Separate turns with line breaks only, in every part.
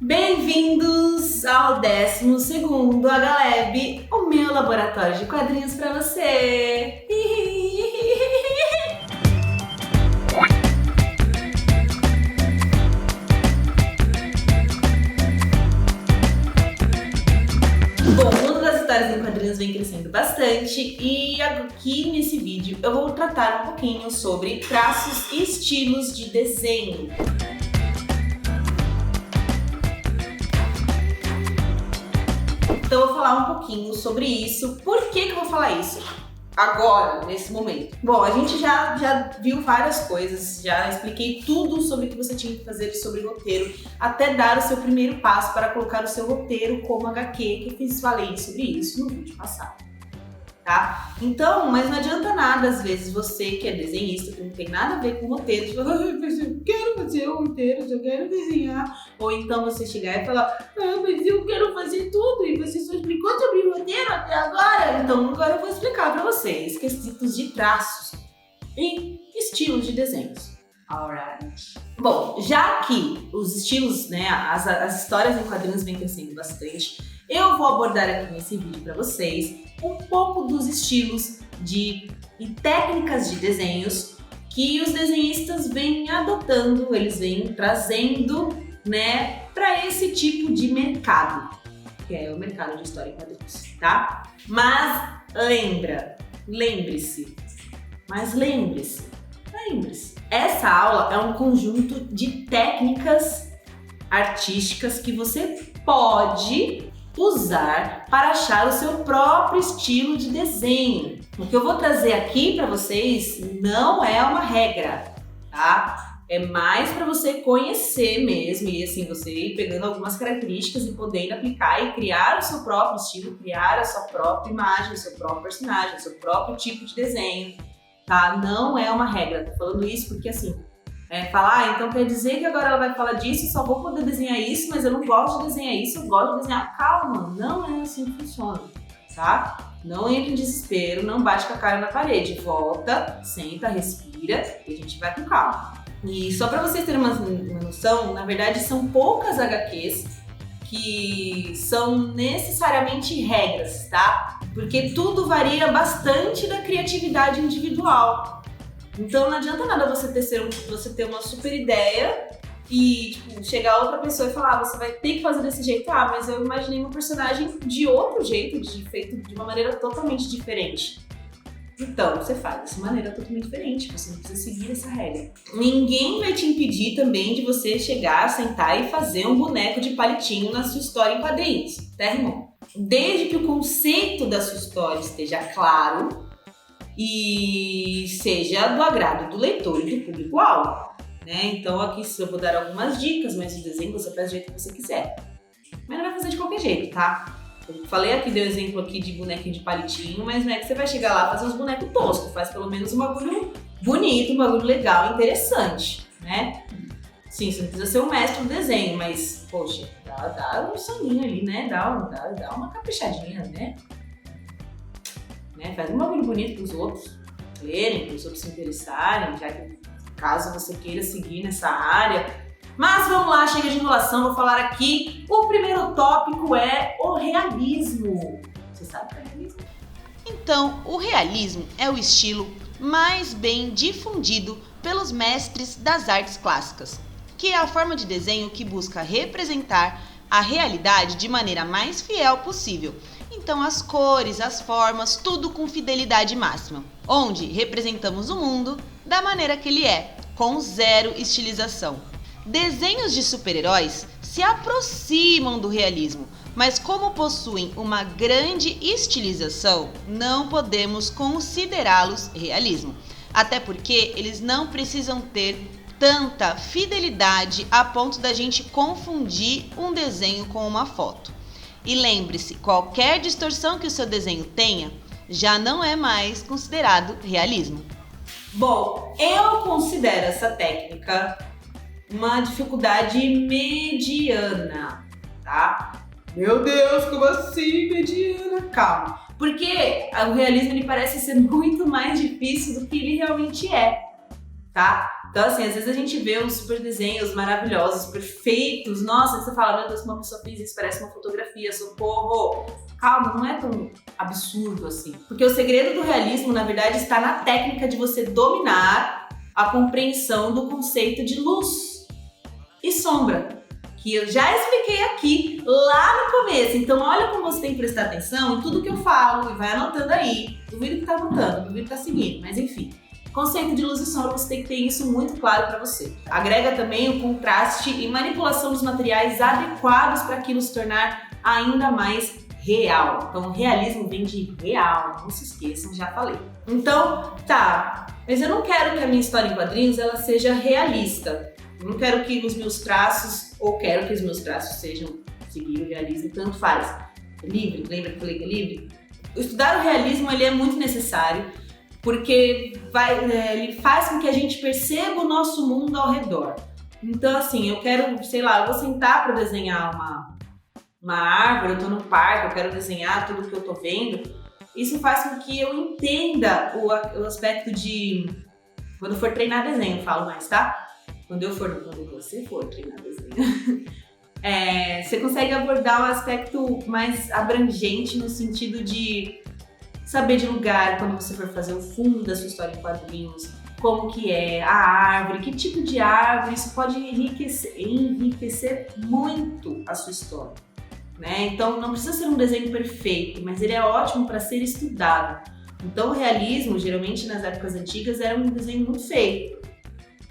Bem-vindos ao 12º HLab, o meu laboratório de quadrinhos para você! Bom, o mundo das histórias em quadrinhos vem crescendo bastante e aqui nesse vídeo eu vou tratar um pouquinho sobre traços e estilos de desenho. Então eu vou falar um pouquinho sobre isso. Por que eu vou falar isso agora, nesse momento? Bom, a gente já viu várias coisas, já expliquei tudo sobre o que você tinha que fazer sobre roteiro, até dar o seu primeiro passo para colocar o seu roteiro como HQ, que eu falei sobre isso no vídeo passado. Tá? Então, mas não adianta nada, às vezes, você que é desenhista, que não tem nada a ver com roteiro, você fala, eu quero fazer o roteiro, eu quero desenhar. Ou então você chegar e falar, mas eu quero fazer tudo e você só explicou sobre o roteiro até agora. Então, agora eu vou explicar para vocês quesitos de traços e estilos de desenhos. Alright. Bom, já que os estilos, né, as histórias em quadrinhos vêm crescendo bastante, eu vou abordar aqui nesse vídeo para vocês um pouco dos estilos e técnicas de desenhos que os desenhistas vêm adotando, eles vêm trazendo, né, para esse tipo de mercado, que é o mercado de história em quadrinhos, tá? Mas lembre-se, essa aula é um conjunto de técnicas artísticas que você pode usar para achar o seu próprio estilo de desenho. O que eu vou trazer aqui para vocês não é uma regra, tá? É mais para você conhecer mesmo e assim você ir pegando algumas características e podendo aplicar e criar o seu próprio estilo, criar a sua própria imagem, o seu próprio personagem, o seu próprio tipo de desenho, tá? Não é uma regra. Tô falando isso porque assim, falar, então quer dizer que agora ela vai falar disso, só vou poder desenhar isso, mas eu não gosto de desenhar isso, eu gosto de desenhar. Calma, não é assim que funciona, tá? Não entre em desespero, não bate com a cara na parede, volta, senta, respira e a gente vai com calma. E só pra vocês terem uma noção, na verdade são poucas HQs que são necessariamente regras, tá? Porque tudo varia bastante da criatividade individual. Então não adianta nada você ter uma super ideia e tipo, chegar outra pessoa e falar, você vai ter que fazer desse jeito. Ah, mas eu imaginei um personagem de outro jeito, feito de uma maneira totalmente diferente. Então, você faz dessa maneira totalmente diferente, você não precisa seguir essa regra. Ninguém vai te impedir também de você chegar, sentar e fazer um boneco de palitinho na sua história em quadrinhos, tá, irmão? Desde que o conceito da sua história esteja claro e seja do agrado do leitor e do público-alvo, né? Então aqui eu vou dar algumas dicas, mas o desenho você faz do jeito que você quiser. Mas não vai fazer de qualquer jeito, tá? Eu falei aqui, dei um exemplo aqui de bonequinho de palitinho, mas não é que você vai chegar lá e fazer uns bonecos toscos, faz pelo menos um bagulho bonito, um bagulho legal, interessante, né? Sim, você não precisa ser o mestre do desenho, mas, poxa, dá um soninho ali, né? Dá uma caprichadinha, né? Faz um bagulho bonito para os outros lerem, para os outros se interessarem, já que caso você queira seguir nessa área. Mas vamos lá, chega de enrolação, vou falar aqui. O primeiro tópico é o realismo. Você sabe o que é realismo?
Então, o realismo é o estilo mais bem difundido pelos mestres das artes clássicas, que é a forma de desenho que busca representar a realidade de maneira mais fiel possível. Então as cores, as formas, tudo com fidelidade máxima, onde representamos o mundo da maneira que ele é, com zero estilização. Desenhos de super-heróis se aproximam do realismo, mas como possuem uma grande estilização, não podemos considerá-los realismo, até porque eles não precisam ter tanta fidelidade a ponto da gente confundir um desenho com uma foto. E lembre-se, qualquer distorção que o seu desenho tenha, já não é mais considerado realismo.
Bom, eu considero essa técnica uma dificuldade mediana, tá? Meu Deus, como assim mediana? Calma. Porque o realismo ele parece ser muito mais difícil do que ele realmente é. tá? Então, assim, às vezes a gente vê uns super desenhos maravilhosos, perfeitos. Nossa, você fala, meu Deus, uma pessoa fez isso, parece uma fotografia, socorro. Calma, não é tão absurdo assim. Porque o segredo do realismo, na verdade, está na técnica de você dominar a compreensão do conceito de luz e sombra, que eu já expliquei aqui lá no começo. Então, olha como você tem que prestar atenção em tudo que eu falo e vai anotando aí. Duvido que tá anotando, duvido que tá seguindo, mas enfim. Conceito de luz e sombra, você tem que ter isso muito claro para você. Agrega também o contraste e manipulação dos materiais adequados para aquilo se tornar ainda mais real. Então, o realismo vem de real, não se esqueçam, já falei. Então, tá, mas eu não quero que a minha história em quadrinhos ela seja realista. Eu não quero que os meus traços, ou quero que os meus traços sejam seguir o realismo, tanto faz. Livre, lembra que eu falei que é livre? Estudar o realismo ele é muito necessário, porque ele faz com que a gente perceba o nosso mundo ao redor. Então, assim, eu quero, sei lá, eu vou sentar para desenhar uma árvore, eu tô no parque, eu quero desenhar tudo que eu tô vendo. Isso faz com que eu entenda o aspecto de... Quando eu for treinar desenho, eu falo mais, tá? Quando você for treinar desenho. Você consegue abordar um aspecto mais abrangente no sentido de saber de lugar, quando você for fazer o fundo da sua história em quadrinhos, como que é a árvore, que tipo de árvore, isso pode enriquecer muito a sua história, né? Então não precisa ser um desenho perfeito, mas ele é ótimo para ser estudado. Então o realismo, geralmente nas épocas antigas, era um desenho muito feio.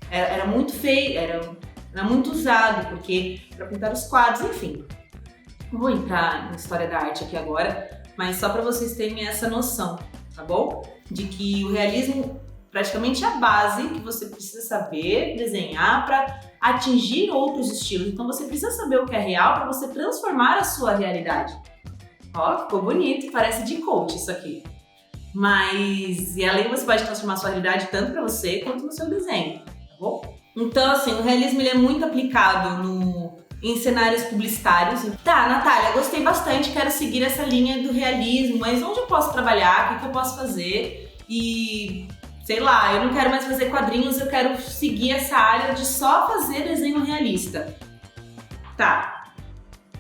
Era muito feio, era muito usado, porque para pintar os quadros, enfim. Não vou entrar na história da arte aqui agora, mas só para vocês terem essa noção, tá bom? De que o realismo praticamente é a base que você precisa saber desenhar para atingir outros estilos. Então você precisa saber o que é real para você transformar a sua realidade. Ó, ficou bonito, parece de coach isso aqui. Mas, e além você pode transformar a sua realidade tanto para você quanto no seu desenho, tá bom? Então, assim, o realismo ele é muito aplicado em cenários publicitários. Tá, Natália, gostei bastante, quero seguir essa linha do realismo, mas onde eu posso trabalhar? O que eu posso fazer? E, sei lá, eu não quero mais fazer quadrinhos, eu quero seguir essa área de só fazer desenho realista. Tá,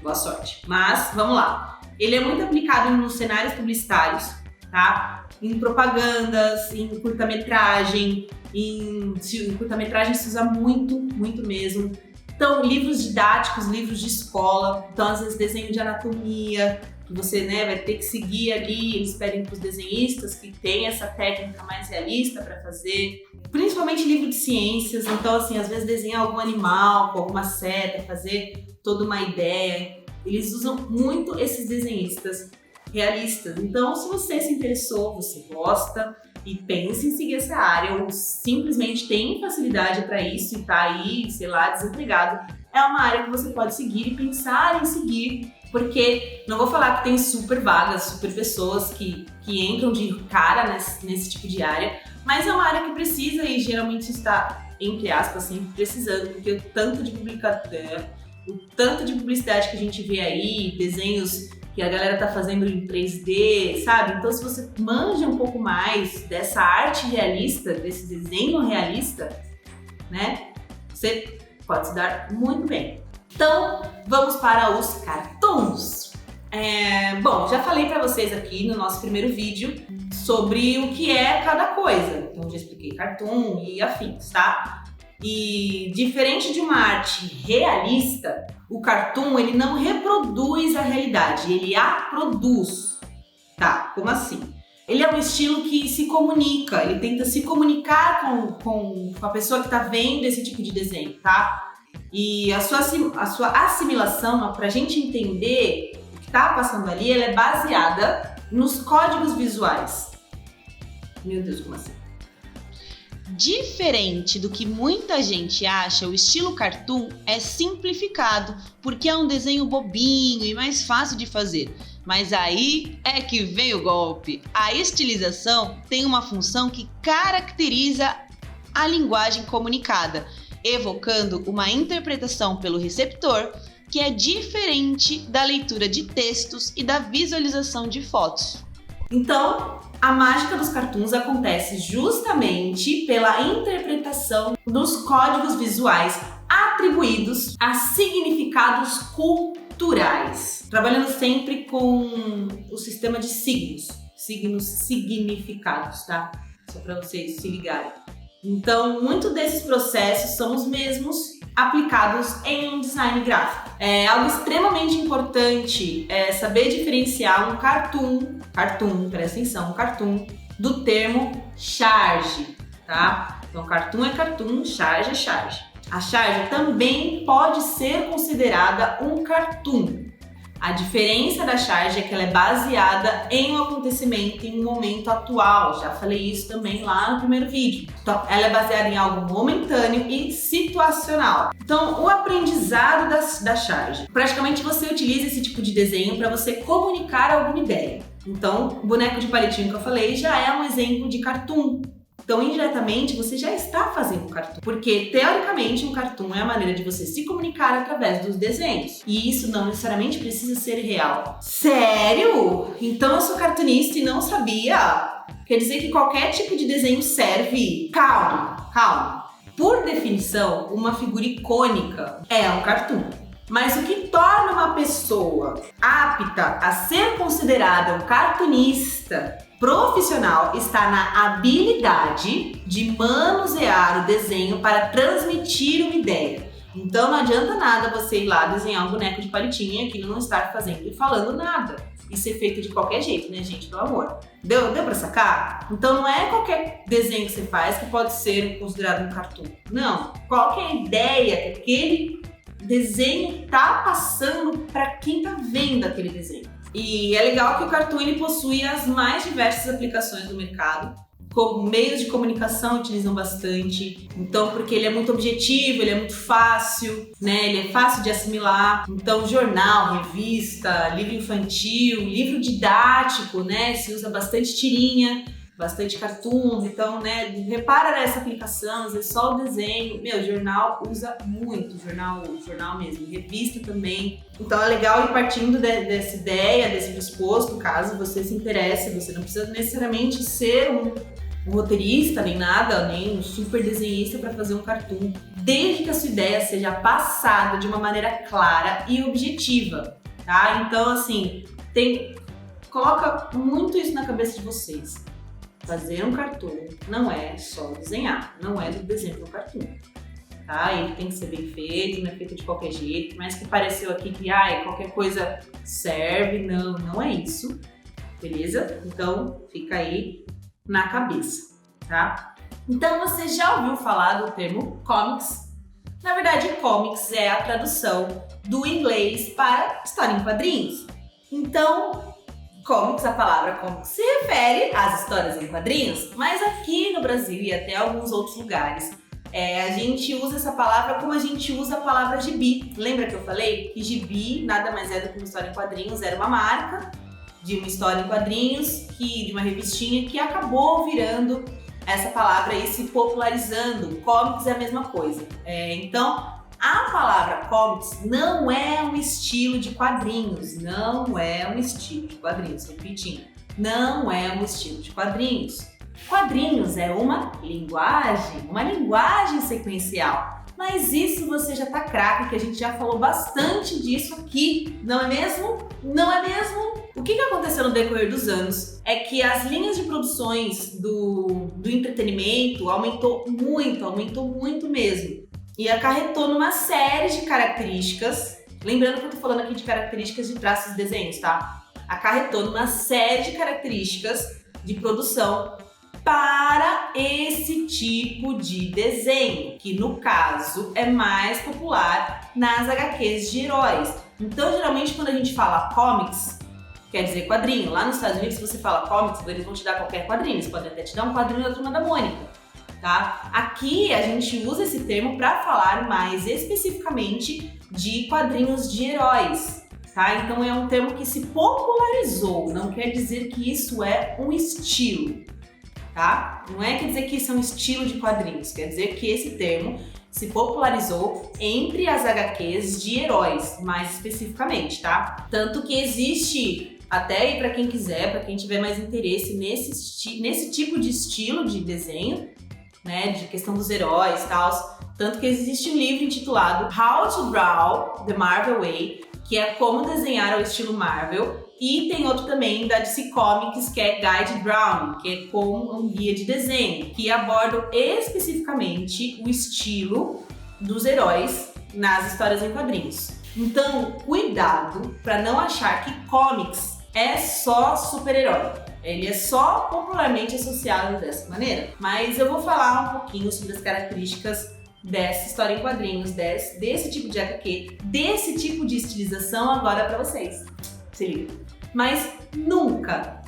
boa sorte. Mas, vamos lá. Ele é muito aplicado nos cenários publicitários, tá? Em propagandas, em curta-metragem. Em curta-metragem se usa muito, muito mesmo. Então, livros didáticos, livros de escola. Então, às vezes, desenho de anatomia, que você vai ter que seguir ali. Eles pedem para os desenhistas que têm essa técnica mais realista para fazer. Principalmente livro de ciências. Então, assim, às vezes desenhar algum animal com alguma seta, fazer toda uma ideia. Eles usam muito esses desenhistas realistas. Então, se você se interessou, você gosta e pensa em seguir essa área ou simplesmente tem facilidade para isso e tá aí, sei lá, desempregado, é uma área que você pode seguir e pensar em seguir, porque não vou falar que tem super vagas, super pessoas que entram de cara nesse tipo de área, mas é uma área que precisa e geralmente está, entre aspas, sempre precisando, porque o tanto de publicidade que a gente vê aí, desenhos que a galera tá fazendo em 3D, sabe? Então, se você manja um pouco mais dessa arte realista, desse desenho realista, né? Você pode se dar muito bem. Então, vamos para os cartoons. Bom, já falei pra vocês aqui no nosso primeiro vídeo sobre o que é cada coisa. Então, já expliquei cartoon e afins, tá? E diferente de uma arte realista, o cartoon ele não reproduz a realidade, ele a produz. Tá, como assim? Ele é um estilo que se comunica, ele tenta se comunicar com a pessoa que tá vendo esse tipo de desenho, tá? E a sua assimilação, pra gente entender o que tá passando ali, ela é baseada nos códigos visuais. Meu Deus, como assim?
Diferente do que muita gente acha, o estilo cartoon é simplificado porque é um desenho bobinho e mais fácil de fazer. Mas aí é que vem o golpe. A estilização tem uma função que caracteriza a linguagem comunicada, evocando uma interpretação pelo receptor que é diferente da leitura de textos e da visualização de fotos.
Então, a mágica dos cartoons acontece justamente pela interpretação dos códigos visuais atribuídos a significados culturais, trabalhando sempre com o sistema de signos significados, tá? Só para vocês se ligarem. Então, muitos desses processos são os mesmos aplicados em um design gráfico. Algo extremamente importante é saber diferenciar um cartoon, presta atenção, um cartoon, do termo charge, tá? Então, cartoon é cartoon, charge é charge. A charge também pode ser considerada um cartoon. A diferença da charge é que ela é baseada em um acontecimento, em um momento atual. Já falei isso também lá no primeiro vídeo. Então, ela é baseada em algo momentâneo e situacional. Então, o aprendizado da charge. Praticamente você utiliza esse tipo de desenho para você comunicar alguma ideia. Então, o boneco de palitinho que eu falei já é um exemplo de cartoon. Então, indiretamente, você já está fazendo um cartoon. Porque, teoricamente, um cartoon é a maneira de você se comunicar através dos desenhos. E isso não necessariamente precisa ser real. Sério? Então eu sou cartunista e não sabia? Quer dizer que qualquer tipo de desenho serve? Calma. Por definição, uma figura icônica é um cartoon. Mas o que torna uma pessoa apta a ser considerada um cartunista profissional está na habilidade de manusear o desenho para transmitir uma ideia. Então não adianta nada você ir lá desenhar um boneco de palitinho e aquilo não estar fazendo e falando nada. Isso é feito de qualquer jeito, né, gente? Pelo amor. Deu pra sacar? Então não é qualquer desenho que você faz que pode ser considerado um cartoon. Não. Qual que é a ideia que aquele desenho tá passando para quem tá vendo aquele desenho? E é legal que o cartoon ele possui as mais diversas aplicações do mercado. Como meios de comunicação utilizam bastante. Então, porque ele é muito objetivo, ele é muito fácil, né? Ele é fácil de assimilar. Então, jornal, revista, livro infantil, livro didático, né? Se usa bastante tirinha, bastante cartoon. Então, né? Repara nessa aplicação, às vezes só o desenho. Jornal usa muito, jornal mesmo. Revista também. Então é legal ir partindo dessa ideia, desse pressuposto, caso você se interesse. Você não precisa necessariamente ser um roteirista, nem nada, nem um super desenhista para fazer um cartoon. Desde que a sua ideia seja passada de uma maneira clara e objetiva, tá? Então, assim, coloca muito isso na cabeça de vocês. Fazer um cartoon não é só desenhar, não é do desenho do cartoon. Tá? Ele tem que ser bem feito, não é feito de qualquer jeito, mas que pareceu aqui que qualquer coisa serve, não é isso, beleza? Então fica aí na cabeça, tá? Então você já ouviu falar do termo comics? Na verdade, comics é a tradução do inglês para história em quadrinhos. Então, comics, a palavra comics se refere às histórias em quadrinhos, mas aqui no Brasil e até alguns outros lugares, a gente usa essa palavra como a gente usa a palavra gibi. Lembra que eu falei que gibi nada mais é do que uma história em quadrinhos, era uma marca de uma história em quadrinhos, de uma revistinha que acabou virando essa palavra e se popularizando. Comics é a mesma coisa. Então, a palavra comics não é um estilo de quadrinhos, repetindo, não é um estilo de quadrinhos. Quadrinhos é uma linguagem sequencial. Mas isso você já tá craque, que a gente já falou bastante disso aqui, não é mesmo? Não é mesmo? O que aconteceu no decorrer dos anos é que as linhas de produções do entretenimento aumentou muito mesmo. E acarretou numa série de características, lembrando que eu tô falando aqui de características de traços de desenhos, tá? Acarretou numa série de características de produção para esse tipo de desenho, que no caso é mais popular nas HQs de heróis. Então, geralmente, quando a gente fala comics, quer dizer quadrinho. Lá nos Estados Unidos, se você fala comics, eles vão te dar qualquer quadrinho. Eles podem até te dar um quadrinho da Turma da Mônica, tá? Aqui a gente usa esse termo para falar mais especificamente de quadrinhos de heróis, tá? Então é um termo que se popularizou, não quer dizer que isso é um estilo, tá? Não quer dizer que isso é um estilo de quadrinhos, quer dizer que esse termo se popularizou entre as HQs de heróis, mais especificamente, tá? Tanto que existe Até aí para quem quiser, para quem tiver mais interesse nesse tipo de estilo de desenho, né, de questão dos heróis e tal. Tanto que existe um livro intitulado How to Draw the Marvel Way, que é como desenhar ao estilo Marvel. E tem outro também da DC Comics, que é Guide Drawing, que é como um guia de desenho, que abordam especificamente o estilo dos heróis nas histórias em quadrinhos. Então, cuidado para não achar que comics é só super-herói. Ele é só popularmente associado dessa maneira. Mas eu vou falar um pouquinho sobre as características dessa história em quadrinhos, desse tipo de HQ, desse tipo de estilização agora para vocês. Se liga. Mas nunca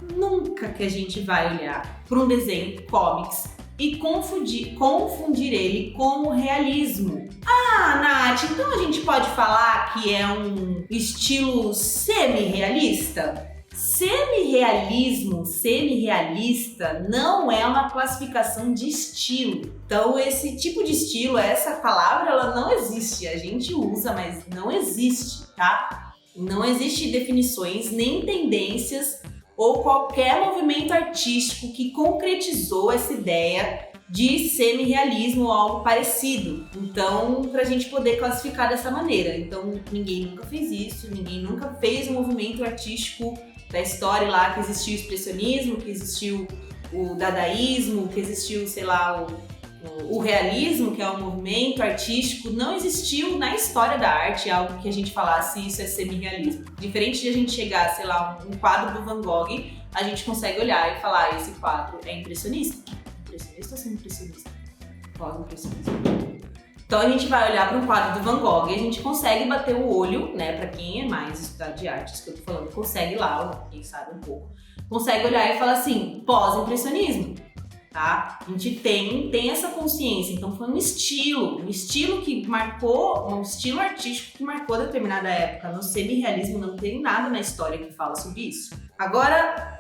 que a gente vai olhar para um desenho comics e confundir ele com o realismo. Ah, Nath, então a gente pode falar que é um estilo semi-realista? Semi-realista não é uma classificação de estilo. Então esse tipo de estilo, essa palavra, ela não existe. A gente usa, mas não existe, tá? Não existe definições nem tendências ou qualquer movimento artístico que concretizou essa ideia de semi-realismo ou algo parecido. Então, pra gente poder classificar dessa maneira. Então, ninguém nunca fez isso, ninguém nunca fez um movimento artístico da história lá, que existiu o expressionismo, que existiu o dadaísmo, que existiu, sei lá, o realismo, que é um movimento artístico. Não existiu na história da arte algo que a gente falasse isso é semi-realismo. Diferente de a gente chegar, sei lá, um quadro do Van Gogh, a gente consegue olhar e falar, esse quadro é impressionista? Impressionista ou semi-impressionista? Pós-impressionista. Então a gente vai olhar para um quadro do Van Gogh e a gente consegue bater o olho, né, para quem é mais estudado de artes que eu tô falando, consegue lá, quem sabe um pouco, consegue olhar e falar assim, pós-impressionismo, tá? A gente tem essa consciência, então foi um estilo que marcou, um estilo artístico que marcou determinada época. No semi-realismo não tem nada na história que fala sobre isso. Agora,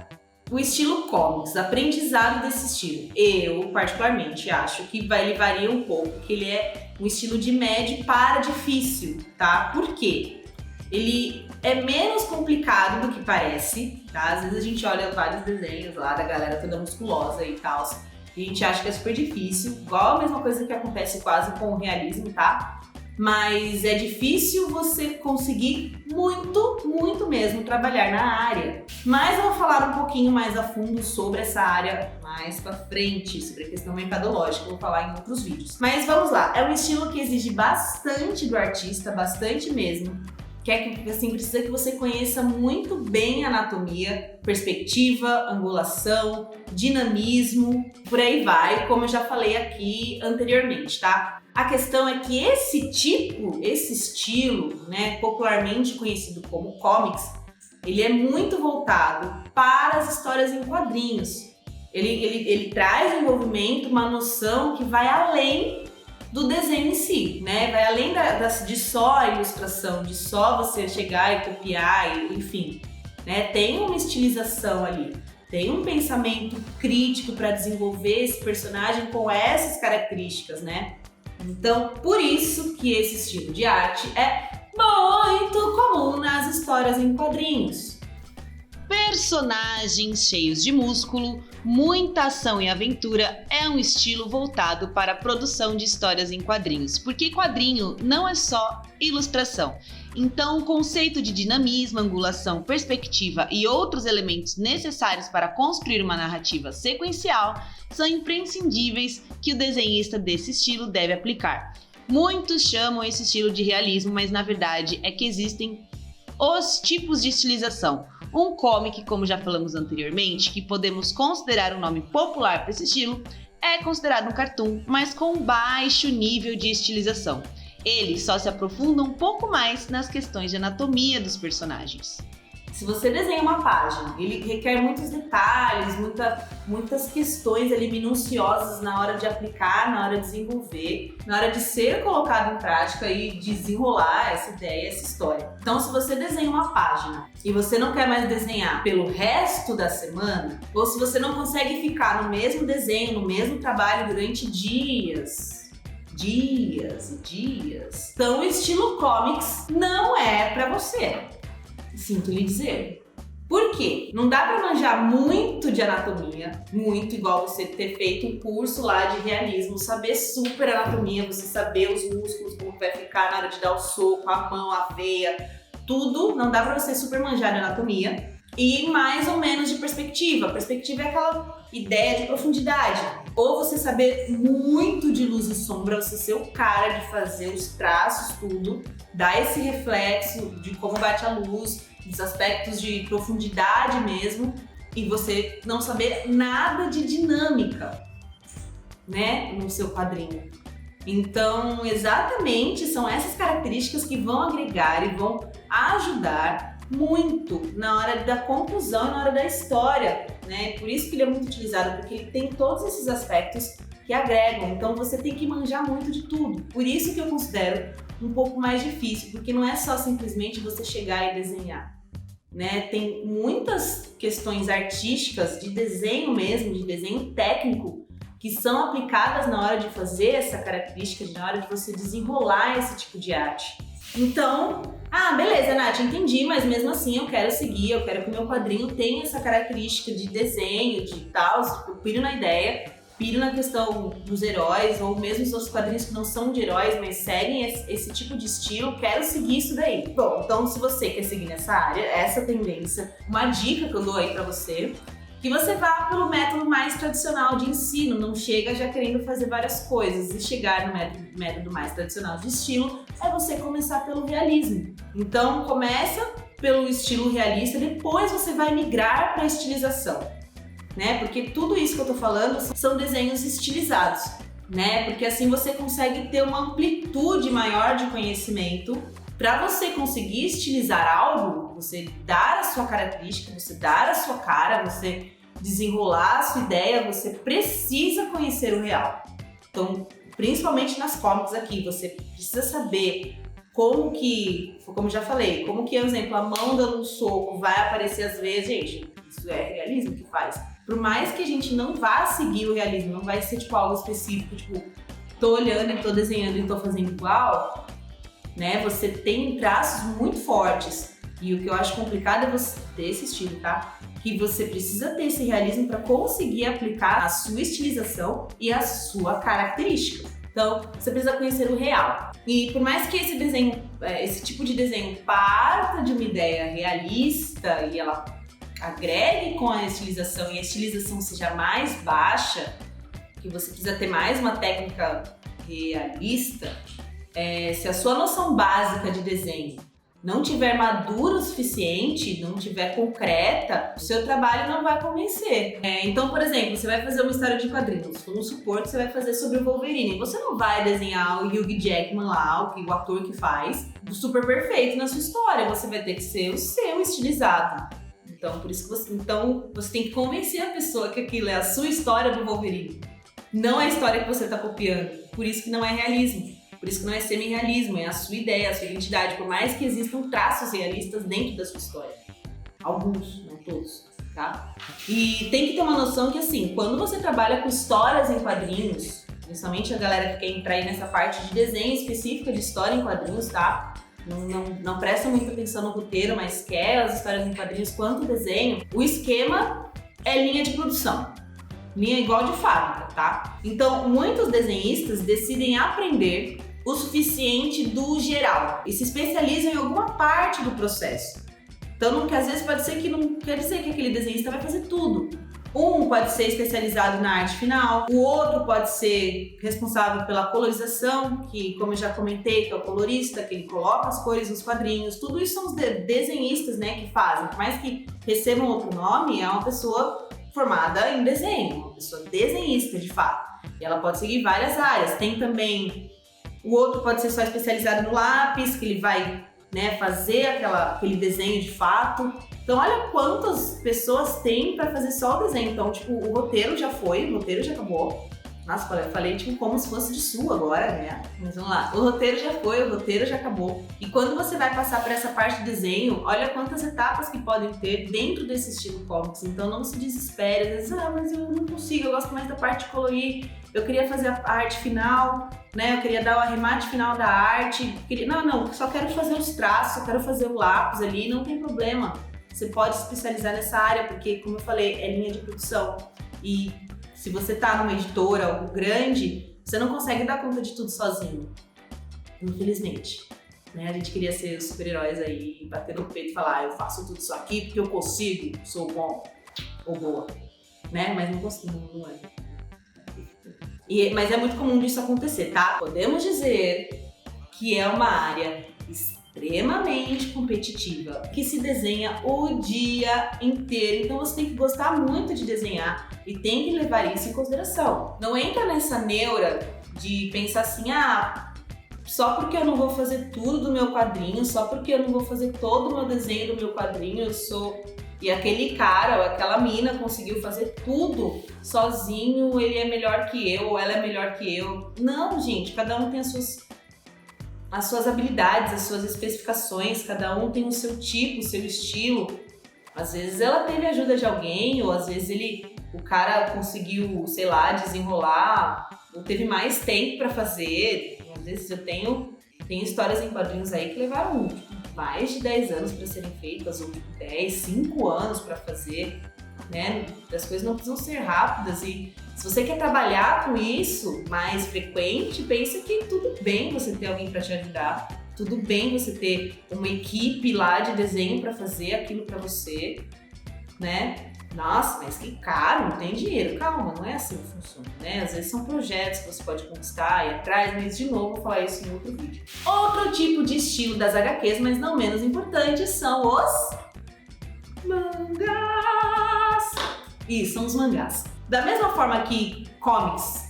o estilo comics, aprendizado desse estilo. Eu, particularmente, acho que ele varia um pouco, que ele é um estilo de médio para difícil, tá? Por quê? Ele é menos complicado do que parece, tá? Às vezes a gente olha vários desenhos lá da galera toda musculosa e tal, e a gente acha que é super difícil, igual a mesma coisa que acontece quase com o realismo, tá? Mas é difícil você conseguir muito mesmo trabalhar na área. Mas eu vou falar um pouquinho mais a fundo sobre essa área mais pra frente, sobre a questão mercadológica, eu vou falar em outros vídeos. Mas vamos lá, é um estilo que exige bastante do artista, bastante mesmo. Que é que assim, precisa que você conheça muito bem a anatomia, perspectiva, angulação, dinamismo, por aí vai, como eu já falei aqui anteriormente, tá? A questão é que esse estilo, né, popularmente conhecido como comics, ele é muito voltado para as histórias em quadrinhos. Ele traz um envolvimento, uma noção que vai além do desenho em si, né? Vai além de só a ilustração, de só você chegar e copiar, enfim, né? Tem uma estilização ali, tem um pensamento crítico para desenvolver esse personagem com essas características, né? Então, por isso que esse estilo de arte é muito comum nas histórias em quadrinhos.
Personagens cheios de músculo, muita ação e aventura é um estilo voltado para a produção de histórias em quadrinhos, porque quadrinho não é só ilustração. Então, o conceito de dinamismo, angulação, perspectiva e outros elementos necessários para construir uma narrativa sequencial são imprescindíveis que o desenhista desse estilo deve aplicar. Muitos chamam esse estilo de realismo, mas na verdade é que existem os tipos de estilização. Um comic, como já falamos anteriormente, que podemos considerar um nome popular para esse estilo, é considerado um cartoon, mas com baixo nível de estilização. Ele só se aprofunda um pouco mais nas questões de anatomia dos personagens.
Se você desenha uma página, ele requer muitos detalhes, muitas questões ali minuciosas na hora de aplicar, na hora de desenvolver, na hora de ser colocado em prática e desenrolar essa ideia, essa história. Então, se você desenha uma página e você não quer mais desenhar pelo resto da semana, ou se você não consegue ficar no mesmo desenho, no mesmo trabalho durante dias e dias, então o estilo comics não é pra você. Sinto lhe dizer, Por quê? Não dá pra manjar muito de anatomia, muito igual você ter feito um curso lá de realismo, saber super anatomia, você saber os músculos, como vai ficar na hora de dar o soco, a mão, a veia, tudo. Não dá pra você super manjar de anatomia e mais ou menos de perspectiva. Perspectiva é aquela ideia de profundidade. Ou você saber muito de luz e sombra, você ser o cara de fazer os traços, tudo, dar esse reflexo de como bate a luz, dos aspectos de profundidade mesmo, e você não saber nada de dinâmica, né, no seu quadrinho. Então, exatamente, são essas características que vão agregar e vão ajudar muito na hora da conclusão e na hora da história, né? Por isso que ele é muito utilizado, porque ele tem todos esses aspectos que agregam. Então, você tem que manjar muito de tudo. Por isso que eu considero um pouco mais difícil, porque não é só simplesmente você chegar e desenhar. Né? Tem muitas questões artísticas, de desenho mesmo, de desenho técnico, que são aplicadas na hora de fazer essa característica, na hora de você desenrolar esse tipo de arte. Então, beleza, Nath, entendi, mas mesmo assim eu quero seguir, eu quero que o meu quadrinho tenha essa característica de desenho, de tal, eu piro na ideia, piro na questão dos heróis, ou mesmo os outros quadrinhos que não são de heróis, mas seguem esse tipo de estilo, quero seguir isso daí. Bom, então se você quer seguir nessa área, essa tendência, uma dica que eu dou aí pra você, que você vá pelo método mais tradicional de ensino, não chega já querendo fazer várias coisas, e chegar no método mais tradicional de estilo é você começar pelo realismo. Então começa pelo estilo realista, depois você vai migrar para a estilização. Né? Porque tudo isso que eu tô falando são desenhos estilizados, né? Porque assim você consegue ter uma amplitude maior de conhecimento. Para você conseguir estilizar algo, você dar a sua característica, você dar a sua cara, você desenrolar a sua ideia, você precisa conhecer o real. Então, principalmente nas comics aqui, você precisa saber como que, como já falei, como que, por exemplo, a mão dando um soco vai aparecer às vezes, gente, isso é realismo que faz. Por mais que a gente não vá seguir o realismo, não vai ser tipo algo específico, tipo, tô olhando e tô desenhando e tô fazendo igual, né? Você tem traços muito fortes. E o que eu acho complicado é você ter esse estilo, tá? Que você precisa ter esse realismo para conseguir aplicar a sua estilização e a sua característica. Então, você precisa conhecer o real. E por mais que esse desenho, esse tipo de desenho parta de uma ideia realista e ela agregue com a estilização e a estilização seja mais baixa, que você precisa ter mais uma técnica realista, se a sua noção básica de desenho não tiver madura o suficiente, não tiver concreta, o seu trabalho não vai convencer. Então, por exemplo, você vai fazer uma história de quadrinhos, vamos supor que você vai fazer sobre o Wolverine. Você não vai desenhar o Hugh Jackman lá, o ator que faz, super perfeito na sua história. Você vai ter que ser o seu estilizado. Então, por isso que você tem que convencer a pessoa que aquilo é a sua história do Wolverine. Não é a história que você está copiando. Por isso que não é realismo. Por isso que não é semi-realismo, é a sua ideia, a sua identidade, por mais que existam traços realistas dentro da sua história. Alguns, não todos, tá? E tem que ter uma noção que, assim, quando você trabalha com histórias em quadrinhos, principalmente a galera que quer entrar aí nessa parte de desenho específica de história em quadrinhos, tá? Não presta muita atenção no roteiro, mas quer as histórias em quadrinhos quanto o desenho, o esquema é linha de produção. Linha igual de fábrica, tá? Então, muitos desenhistas decidem aprender o suficiente do geral e se especializam em alguma parte do processo. Então, às vezes pode ser que não quer dizer que aquele desenhista vai fazer tudo. Um pode ser especializado na arte final, o outro pode ser responsável pela colorização, que, como eu já comentei, que é o colorista, que ele coloca as cores nos quadrinhos. Tudo isso são os desenhistas, né, que fazem. Por mais que recebam outro nome, é uma pessoa formada em desenho, uma pessoa desenhista, de fato. E ela pode seguir várias áreas. Tem também... O outro pode ser só especializado no lápis, que ele vai, né, fazer aquele desenho de fato. Então, olha quantas pessoas tem para fazer só o desenho. Então, tipo, o roteiro já foi, o roteiro já acabou. Nossa, eu falei tipo como se fosse de sul agora, né? Mas vamos lá. O roteiro já foi, o roteiro já acabou. E quando você vai passar por essa parte de desenho, olha quantas etapas que podem ter dentro desse estilo comics. Então não se desespere, às vezes, mas eu não consigo, eu gosto mais da parte de colorir. Eu queria fazer a arte final, né? Eu queria dar o arremate final da arte. Não, só quero fazer os traços, eu quero fazer o lápis ali, não tem problema. você pode se especializar nessa área, porque, como eu falei, é linha de produção. E se você tá numa editora, algo grande, você não consegue dar conta de tudo sozinho, infelizmente. Né? A gente queria ser os super-heróis aí, bater no peito e falar, eu faço tudo isso aqui porque eu consigo, sou bom ou boa. Né? Mas não consigo, não é. Mas é muito comum disso acontecer, tá? Podemos dizer que é uma área extremamente competitiva, que se desenha o dia inteiro. Então você tem que gostar muito de desenhar e tem que levar isso em consideração. Não entra nessa neura de pensar assim, só porque eu não vou fazer tudo do meu quadrinho, só porque eu não vou fazer todo o meu desenho do meu quadrinho, eu sou... E aquele cara ou aquela mina conseguiu fazer tudo sozinho, ele é melhor que eu ou ela é melhor que eu. Não, gente, cada um tem as suas habilidades, as suas especificações, cada um tem o seu tipo, o seu estilo. Às vezes ela teve a ajuda de alguém, ou às vezes o cara conseguiu, sei lá, desenrolar, ou teve mais tempo pra fazer. Às vezes eu tenho histórias em quadrinhos aí que levaram mais de 10 anos para serem feitas, ou 10, 5 anos para fazer, né? As coisas não precisam ser rápidas e se você quer trabalhar com isso mais frequente, pensa que tudo bem você ter alguém para te ajudar, tudo bem você ter uma equipe lá de desenho para fazer aquilo para você, né? Nossa, mas que caro, não tem dinheiro. Calma, não é assim que funciona, né? Às vezes são projetos que você pode conquistar e atrás, mas de novo vou falar isso em outro vídeo. Outro tipo de estilo das HQs, mas não menos importante, são os mangás. Isso, são os mangás. Da mesma forma que comics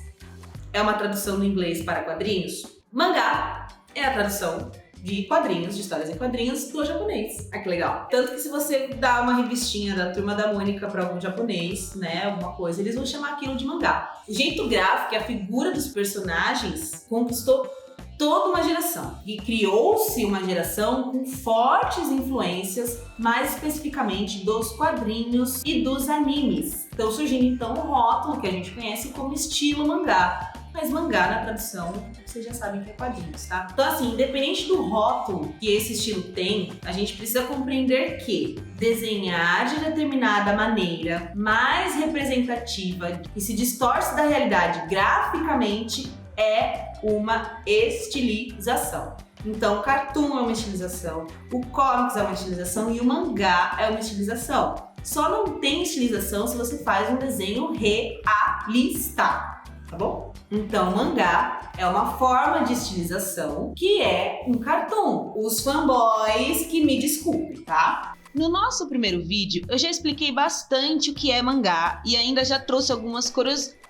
é uma tradução do inglês para quadrinhos, mangá é a tradução de quadrinhos, de histórias em quadrinhos do japonês. Ah, que legal. Tanto que se você dá uma revistinha da Turma da Mônica para algum japonês, né, alguma coisa, eles vão chamar aquilo de mangá. O jeito gráfico e a figura dos personagens conquistou toda uma geração. E criou-se uma geração com fortes influências, mais especificamente dos quadrinhos e dos animes. Então surgindo então o rótulo que a gente conhece como estilo mangá. Mas mangá na tradução, vocês já sabem que é quadrinhos, tá? Então assim, independente do rótulo que esse estilo tem, a gente precisa compreender que desenhar de determinada maneira mais representativa e se distorce da realidade graficamente é uma estilização. Então o cartoon é uma estilização, o comics é uma estilização e o mangá é uma estilização. Só não tem estilização se você faz um desenho realista, tá bom? Então, mangá é uma forma de estilização que é um cartoon. Os fanboys que me desculpem, tá?
No nosso primeiro vídeo, eu já expliquei bastante o que é mangá e ainda já trouxe algumas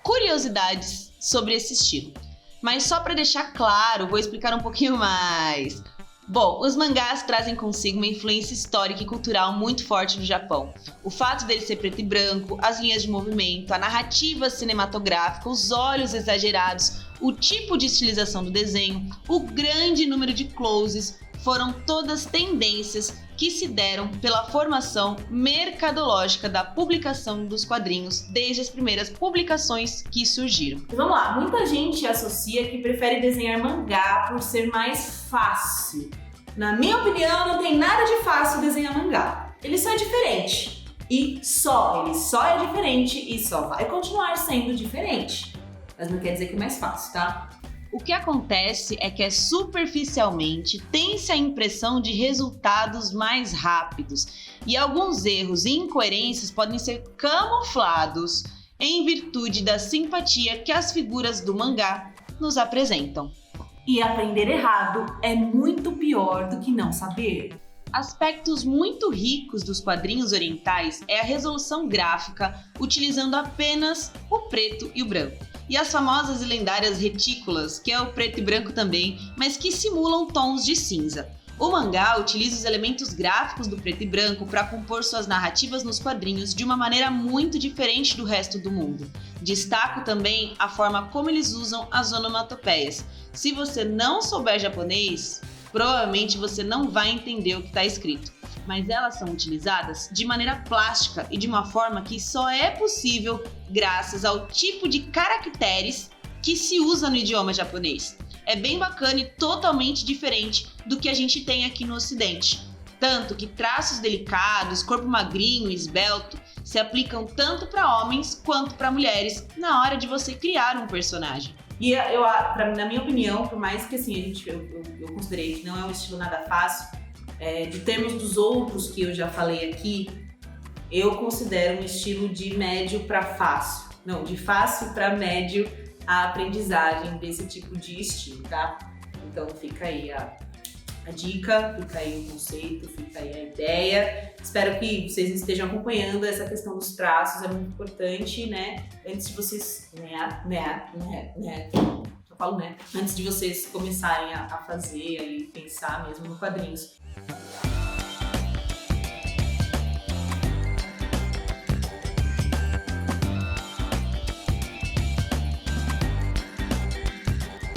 curiosidades sobre esse estilo. Mas só para deixar claro, vou explicar um pouquinho mais. Bom, os mangás trazem consigo uma influência histórica e cultural muito forte no Japão. O fato dele ser preto e branco, as linhas de movimento, a narrativa cinematográfica, os olhos exagerados, o tipo de estilização do desenho, o grande número de closes, foram todas tendências que se deram pela formação mercadológica da publicação dos quadrinhos desde as primeiras publicações que surgiram.
Vamos lá, muita gente associa que prefere desenhar mangá por ser mais fácil. Na minha opinião, não tem nada de fácil desenhar mangá. Ele só é diferente. Ele só é diferente e só vai continuar sendo diferente. Mas não quer dizer que é mais fácil, tá?
O que acontece é que superficialmente tem-se a impressão de resultados mais rápidos e alguns erros e incoerências podem ser camuflados em virtude da simpatia que as figuras do mangá nos apresentam.
E aprender errado é muito pior do que não saber.
Aspectos muito ricos dos quadrinhos orientais é a resolução gráfica utilizando apenas o preto e o branco. E as famosas e lendárias retículas, que é o preto e branco também, mas que simulam tons de cinza. O mangá utiliza os elementos gráficos do preto e branco para compor suas narrativas nos quadrinhos de uma maneira muito diferente do resto do mundo. Destaco também a forma como eles usam as onomatopeias. Se você não souber japonês, provavelmente você não vai entender o que está escrito. Mas elas são utilizadas de maneira plástica e de uma forma que só é possível graças ao tipo de caracteres que se usa no idioma japonês. É bem bacana e totalmente diferente do que a gente tem aqui no Ocidente. Tanto que traços delicados, corpo magrinho e esbelto se aplicam tanto para homens quanto para mulheres na hora de você criar um personagem.
E na minha opinião, por mais que assim, eu considerei que não é um estilo nada fácil, de termos dos outros que eu já falei aqui, eu considero um estilo de médio para fácil. Não, de fácil para médio a aprendizagem desse tipo de estilo, tá? Então fica aí a dica, fica aí o conceito, fica aí a ideia. Espero que vocês estejam acompanhando essa questão dos traços, é muito importante, né? Antes de vocês... Eu falo, né? Antes de vocês começarem a fazer e pensar mesmo no quadrinhos.